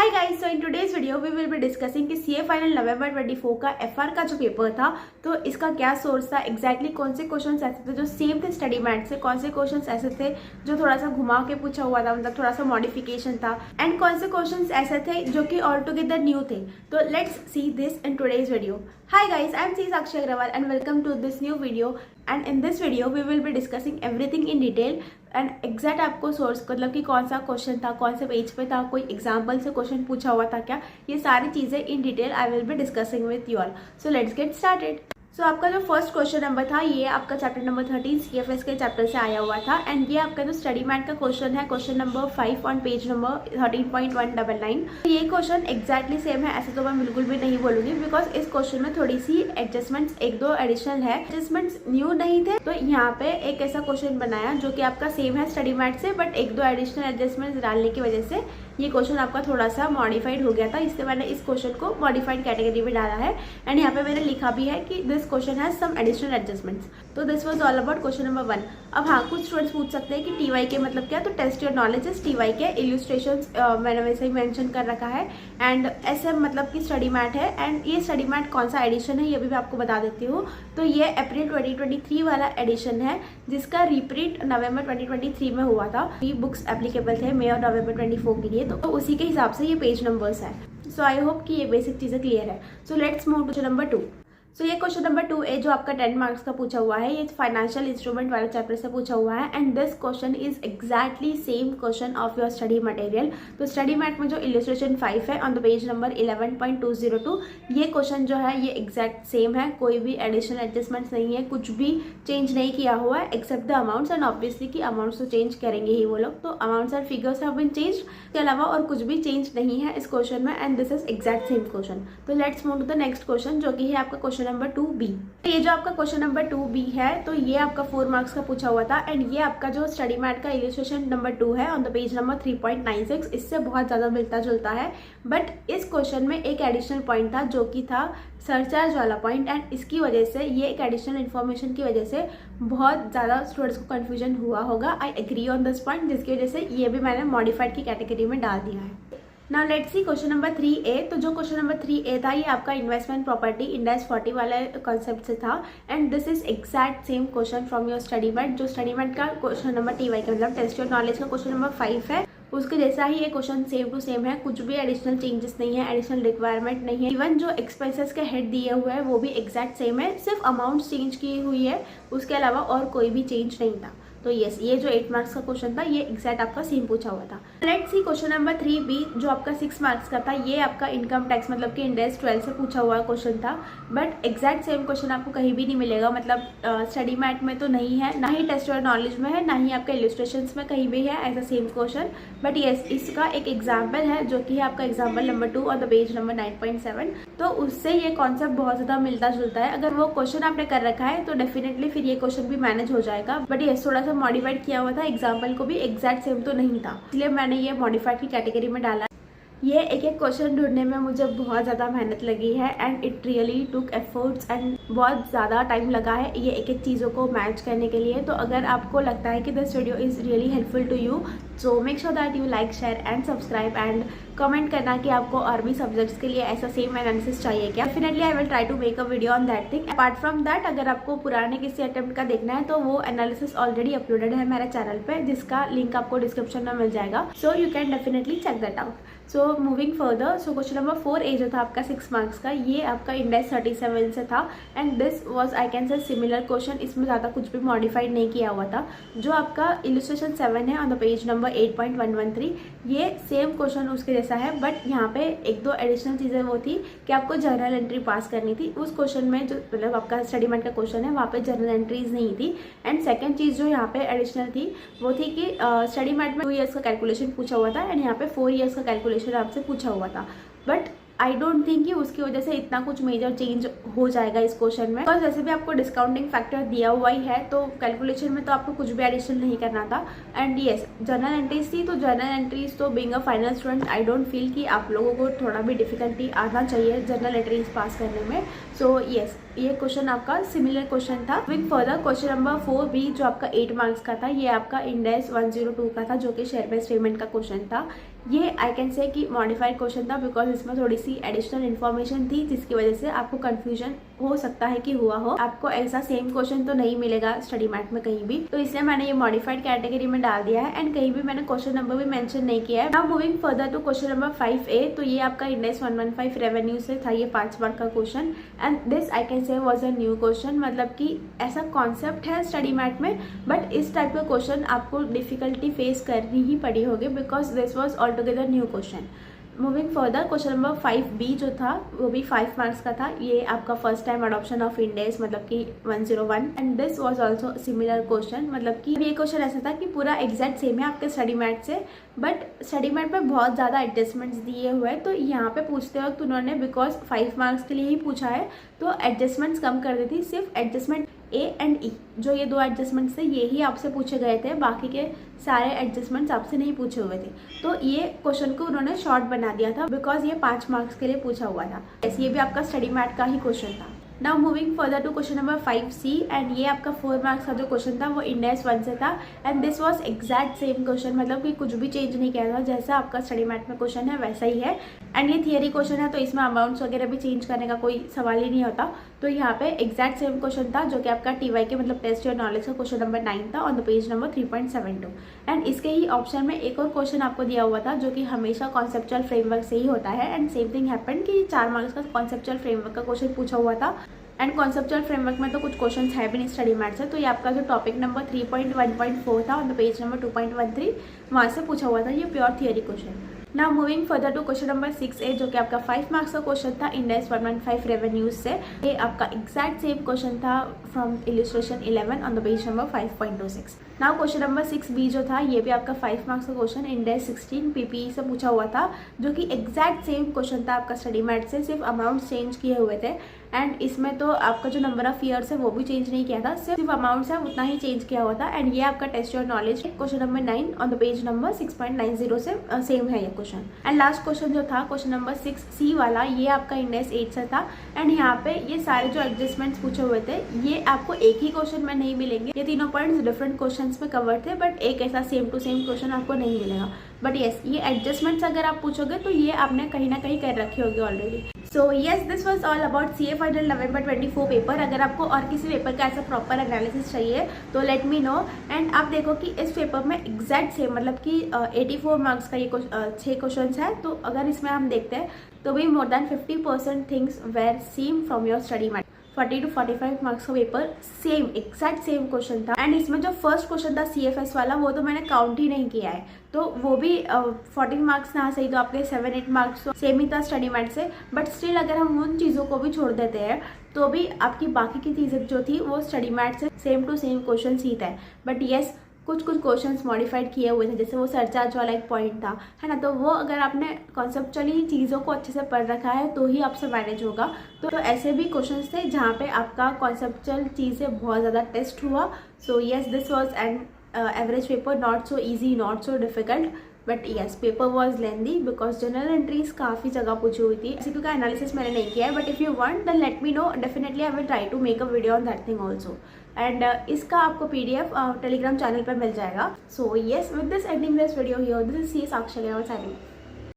Hi guys, so in today's video we will be discussing कि CA final November 24 का FR का जो paper था तो इसका क्या सोर्स था, एग्जैक्टली कौन से क्वेश्चंस ऐसे थे जो सेम थे स्टडी मैट से, कौन से क्वेश्चंस ऐसे थे जो थोड़ा सा घुमा के पूछा हुआ था, मतलब थोड़ा सा मॉडिफिकेशन था, एंड कौन से क्वेश्चंस ऐसे थे जो कि ऑल टुगेदर न्यू थे। तो let's see this in today's video. Hi guys, I am C. Sakshi Agrawal and welcome to this new video, and in this video we will be discussing everything in detail and exact आपको source मतलब कि कौन सा question था, कौन से page पे था, कोई एग्जाम्पल से क्वेश्चन पूछा हुआ था क्या, ये सारी चीज़ें in detail I will be discussing with you all. So let's get started. So आपका जो फर्स्ट क्वेश्चन नंबर था ये आपका चैप्टर नंबर 13 CFS के चैप्टर से आया हुआ था, एंड ये आपका जो स्टडी मैट का क्वेश्चन है, question number 5 on page number 13.199। ये क्वेश्चन एक्जैक्टली सेम है, ऐसे तो मैं बिल्कुल भी नहीं बोलूंगी, बिकॉज इस क्वेश्चन में थोड़ी सी एडजस्टमेंट्स, एक दो एडिशनल है। एडजस्टमेंट्स न्यू नहीं थे, तो यहाँ पे एक ऐसा क्वेश्चन बनाया जो कि आपका सेम है स्टडी मैट से, बट एक दो एडिशनल एडजस्टमेंट्स डालने की वजह से ये क्वेश्चन आपका थोड़ा सा मॉडिफाइड हो गया था, इससे मैंने इस क्वेश्चन को मॉडिफाइड कैटेगरी में डाला है। एंड यहाँ पे मैंने लिखा भी है कि this question has some additional adjustments. तो this was all about question number 1। अब हाँ, कुछ स्टूडेंट्स पूछ सकते हैं कि टीवाई के मतलब क्या, तो टेस्ट योर नॉलेजेस टीवाई के इल्यूस्ट्रेशंस मैंने वैसे ही मेंशन कर रखा है, एंड एसएम मतलब कि स्टडी मैट है, एंड ये स्टडी मैट कौन सा एडिशन है ये भी मैं आपको बता देती हूँ। तो ये अप्रैल 2023 वाला एडिशन है, जिसका रिप्रिंट नवंबर 2023 में हुआ था। ये बुक्स एप्लीकेबल थे मई और नवंबर 24 के लिए, तो उसी के हिसाब से ये पेज नंबर्स है। सो आई होप कि ये बेसिक चीज़ें क्लियर है। So let's move to question number 2। So ये क्वेश्चन नंबर 2 है जो आपका 10 मार्क्स का पूछा हुआ है, ये फाइनेंशियल इंस्ट्रूमेंट वाले चैप्टर से पूछा हुआ है, and this question is exactly same question of your study material. तो स्टडी मैट में जो इलस्ट्रेशन 5 है ऑन द पेज नंबर 11.202, ये क्वेश्चन जो है ये एग्जैक्ट सेम है, कोई भी एडिशनल एडजस्टमेंट्स नहीं है, कुछ भी चेंज नहीं किया हुआ है except the amounts, and obviously कि अमाउंट्स तो चेंज करेंगे ही वो लोग, तो amounts and figures have been change, के अलावा और कुछ भी चेंज नहीं है इस क्वेश्चन में, and this is exact same question. तो let's move to the next question जो कि है आपका क्वेश्चन नंबर 2B। ये जो आपका क्वेश्चन नंबर 2B है तो ये आपका 4 मार्क्स का पूछा हुआ था, एंड ये आपका जो स्टडी मैट का इलस्ट्रेशन नंबर 2 है ऑन द पेज नंबर 3.96, इससे बहुत ज़्यादा मिलता जुलता है, बट इस क्वेश्चन में एक एडिशनल पॉइंट था जो कि था सरचार्ज वाला पॉइंट, एंड इसकी वजह से ये एक एडिशनल इन्फॉर्मेशन की वजह से बहुत ज़्यादा स्टूडेंट्स को कन्फ्यूजन हुआ होगा। I agree on this point, जिसकी वजह से ये भी मैंने मॉडिफाइड की कैटेगरी में डाल दिया है। Now let's see question number 3A। तो जो क्वेश्चन नंबर 3A था ये आपका इन्वेस्टमेंट प्रॉपर्टी इंडेक्स 40 वाले कॉन्सेप्ट से था, and this is exact same question from your study mat. जो स्टडी मैट का क्वेश्चन नंबर TY का मतलब टेस्ट योर नॉलेज का क्वेश्चन नंबर 5 है, उसके जैसा ही ये क्वेश्चन सेम टू सेम है, कुछ भी एडिशनल चेंजेस नहीं है, एडिशनल रिक्वायरमेंट नहीं है, इवन जो एक्सपेंसेस के हेड दिए हुए हैं वो भी एग्जैक्ट सेम है, सिर्फ अमाउंट चेंज की हुई है, उसके अलावा और कोई भी चेंज नहीं था। तो यस, ये जो 8 मार्क्स का क्वेश्चन था ये एग्जैक्ट आपका सेम पूछा हुआ था। Let's see question number 3B जो आपका 6 मार्क्स का था, ये आपका इनकम टैक्स मतलब कि इंडेक्स 12 से पूछा हुआ क्वेश्चन था, बट एग्जैक्ट सेम क्वेश्चन आपको कहीं भी नहीं मिलेगा, मतलब स्टडी मैट में तो नहीं है, ना ही टेस्ट और नॉलेज में है, ना ही आपका इलस्ट्रेशंस में कहीं भी है ऐसा सेम क्वेश्चन, बट यस इसका एक एग्जाम्पल है जो कि है आपका एग्जाम्पल नंबर 2 और द पेज नंबर 9.7। तो उससे ये कॉन्सेप्ट बहुत ज़्यादा मिलता जुलता है, अगर वो क्वेश्चन आपने कर रखा है तो डेफिनेटली फिर ये क्वेश्चन भी मैनेज हो जाएगा, बट यस थोड़ा सा मॉडिफाइड किया हुआ था, एग्जाम्पल को भी एग्जैक्ट सेम तो नहीं था, इसलिए मैंने ये मॉडिफाइड की कैटेगरी में डाला। ये एक एक क्वेश्चन ढूंढने में मुझे बहुत ज़्यादा मेहनत लगी है, and it really took efforts, and बहुत ज़्यादा टाइम लगा है ये एक एक चीज़ों को मैच करने के लिए। तो अगर आपको लगता है कि this video is really helpful to you, so make sure that you like, share and subscribe, and comment करना कि आपको और भी सब्जेक्ट्स के लिए ऐसा सेम एनालिसिस चाहिए क्या। Definitely I will try to make a video on that thing. Apart from that, अगर आपको पुराने किसी अटेम्प्ट का देखना है तो वो एनालिसिस ऑलरेडी अपलोडेड है मेरे चैनल पे, जिसका लिंक आपको डिस्क्रिप्शन में मिल जाएगा, so you can definitely check that out. So moving further, so question number 4A जो था आपका 6 मार्क्स का, ये आपका इंडेक्स 37 से था, and this was I can say similar question, इसमें ज़्यादा कुछ भी मॉडिफाइड नहीं किया हुआ था। जो आपका इलस्ट्रेशन 7 है ऑन द पेज नंबर 8.113, ये सेम क्वेश्चन उसके जैसा है, बट यहाँ पे एक दो एडिशनल चीज़ें वो थी कि आपको जर्नल एंट्री पास करनी थी उस क्वेश्चन में, जो मतलब आपका स्टडी मैट का क्वेश्चन है वहाँ पे जर्नल एंट्रीज नहीं थी। एंड सेकंड चीज़ जो यहाँ पे एडिशनल थी वो थी कि स्टडी मैट में 2 ईयर्स का कैलकुलेशन पूछा हुआ था, एंड यहाँ पे 4 ईयर्स का कैलकुलेशन आपसे पूछा हुआ था, बट आई डोंट थिंक कि उसकी वजह से इतना कुछ मेजर चेंज हो जाएगा इस क्वेश्चन में, बिकॉज जैसे भी आपको डिस्काउंटिंग फैक्टर दिया हुआ ही है तो कैलकुलेशन में तो आपको कुछ भी एडिशन नहीं करना था। एंड यस जर्नल एंट्रीज थी, तो जर्नल एंट्रीज तो being a final student I don't feel कि आप लोगों को थोड़ा भी डिफिकल्टी आना चाहिए जर्नल एंट्रीज पास करने में। सो यस ये क्वेश्चन आपका सिमिलर क्वेश्चन था। With further question number 4B जो आपका 8 मार्क्स का था, ये आपका इंडेक्स 102 का था, जो कि शेयर बेस्ड पेमेंट का क्वेश्चन था, ये आई कैन से कि मॉडिफाइड क्वेश्चन था बिकॉज इसमें थोड़ी सी एडिशनल इन्फॉर्मेशन थी जिसकी वजह से आपको कंफ्यूजन हो सकता है कि हुआ हो। आपको ऐसा सेम क्वेश्चन तो नहीं मिलेगा स्टडी मैट में कहीं भी, तो इसलिए मैंने ये मॉडिफाइड कैटेगरी में डाल दिया है एंड कहीं भी मैंने क्वेश्चन नंबर भी मेंशन नहीं किया है। Now moving further to question number 5A, तो ये आपका इंड AS 115 रेवेन्यू से था ये 5 मार्क का question and this I can say was a new question. मतलब कि ऐसा कॉन्सेप्ट है स्टडी मैट में, बट इस टाइप का क्वेश्चन आपको डिफिकल्टी फेस करनी ही पड़ी होगी because this was all together new question. Moving further question number 5B जो था वो भी 5 मार्क्स का था। ये आपका first time adoption of Ind AS मतलब कि 101 and this was also similar question. मतलब कि ये क्वेश्चन ऐसा था कि पूरा एग्जैक्ट सेम है आपके स्टडी मैट से, बट स्टडी मैट में बहुत ज़्यादा एडजस्टमेंट्स दिए हुए हैं। तो यहाँ पे पूछते वक्त उन्होंने बिकॉज 5 मार्क्स के लिए ही पूछा है तो एडजस्टमेंट्स कम कर दी थी। सिर्फ एडजस्टमेंट A एंड E जो ये 2 एडजस्टमेंट्स थे ये ही आपसे पूछे गए थे, बाकी के सारे एडजस्टमेंट्स आपसे नहीं पूछे हुए थे। तो ये क्वेश्चन को उन्होंने शॉर्ट बना दिया था बिकॉज ये 5 मार्क्स के लिए पूछा हुआ था। ऐसे ये भी आपका स्टडी मैट का ही क्वेश्चन था। Now moving further to question number 5C and ये आपका 4 मार्क्स का जो क्वेश्चन था वो इंड AS 1 से था and this was exact same question. मतलब कि कुछ भी चेंज नहीं किया था, जैसा आपका स्टडी मैट में क्वेश्चन है वैसा ही है एंड ये थियरी क्वेश्चन है तो इसमें अमाउंट्स वगैरह भी चेंज करने का कोई सवाल ही नहीं होता। तो यहाँ पे एग्जैक्ट सेम क्वेश्चन था जो कि आपका TY मतलब टेस्ट योर नॉलेज का क्वेश्चन नंबर 9 था on the page number 3.72 and इसके ही ऑप्शन में एक और क्वेश्चन आपको दिया हुआ था जो कि हमेशा कॉन्सेप्चुअल फ्रेमवर्क से ही होता है एंड सेम थिंग हैपेंड कि 4 मार्क्स का कॉन्सेप्चुअल फ्रेमवर्क का क्वेश्चन पूछा हुआ था एंड कॉन्सेप्चुअल फ्रेमवर्क में तो कुछ क्वेश्चंस है भी नहीं स्टडी मैट से। तो ये आपका जो टॉपिक नंबर 3.1.4 था ऑन द पेज नंबर 2.13 वहाँ से पूछा हुआ था ये pure theory question. Now moving further to question number 6A जो कि आपका 5 मार्क्स का क्वेश्चन था इंड AS 115 रेवेन्यूज से। ये आपका एग्जैक्ट सेम क्वेश्चन था from illustration 11 on the page number 5.26। Now question number 6B जो था ये भी आपका 5 मार्क्स का क्वेश्चन इंड AS 16 PPE से पूछा हुआ था जो कि एग्जैक्ट सेम क्वेश्चन था आपका स्टडी मैट से, सिर्फ अमाउंट चेंज किए हुए थे एंड इसमें तो आपका जो नंबर ऑफ ईयर्स है वो भी चेंज नहीं किया था, सिर्फ अमाउंट्स है उतना ही चेंज किया हुआ था एंड ये आपका test your knowledge question number 9 on the page number 6.90 से सेम है ये क्वेश्चन। एंड लास्ट क्वेश्चन जो था क्वेश्चन नंबर 6C वाला ये आपका इंड AS 8 से था एंड यहाँ पे ये सारे जो एडजस्टमेंट्स पूछे हुए थे ये आपको एक ही क्वेश्चन में नहीं मिलेंगे। ये तीनों पॉइंट्स डिफरेंट क्वेश्चन में कवर थे बट एक ऐसा सेम टू सेम क्वेश्चन आपको नहीं मिलेगा। बट येस ये एडजस्टमेंट्स अगर आप पूछोगे तो ये आपने कहीं ना कहीं कर रखे होगी already. So yes this was all about CA final November 24 paper. अगर आपको और किसी पेपर का ऐसा प्रॉपर एनालिसिस चाहिए तो लेट मी नो एंड आप देखो कि इस पेपर में एग्जैक्ट सेम मतलब कि 84 मार्क्स का ये 6 क्वेश्चन है। तो अगर इसमें हम देखते हैं तो भी more than 50% things were same from your study mat. 40 to 45 marks का paper same exact same question था एंड इसमें जो फर्स्ट क्वेश्चन था CFS वाला वो तो मैंने काउंट ही नहीं किया है, तो वो भी 40 मार्क्स ना सही तो आपके 7-8 मार्क्स तो सेम ही था स्टडी मैट से। बट स्टिल अगर हम उन चीज़ों को भी छोड़ देते हैं तो भी आपकी बाकी की चीज़ें जो थी वो स्टडी मैट से सेम टू सेम क्वेश्चन ही थे। बट येस कुछ क्वेश्चंस मॉडिफाइड किए हुए थे, जैसे वो सरचार्ज वाला एक पॉइंट था है ना, तो वो अगर आपने कॉन्सेप्चुअली चीज़ों को अच्छे से पढ़ रखा है तो ही आपसे मैनेज होगा। तो ऐसे भी क्वेश्चंस थे जहाँ पे आपका कॉन्सेप्चुअल चीज़ें बहुत ज़्यादा टेस्ट हुआ। So yes this was an average paper, not so easy not so difficult but yes paper was lengthy because general entries काफ़ी जगह पूछी हुई थी। एमसीक्यू का एनालिसिस मैंने नहीं किया है but if you want then let me know, definitely I will try to make a video on that thing also and इसका आपको PDF टेलीग्राम चैनल पर मिल जाएगा। So yes with this ending this video here, this is C Sakshi signing.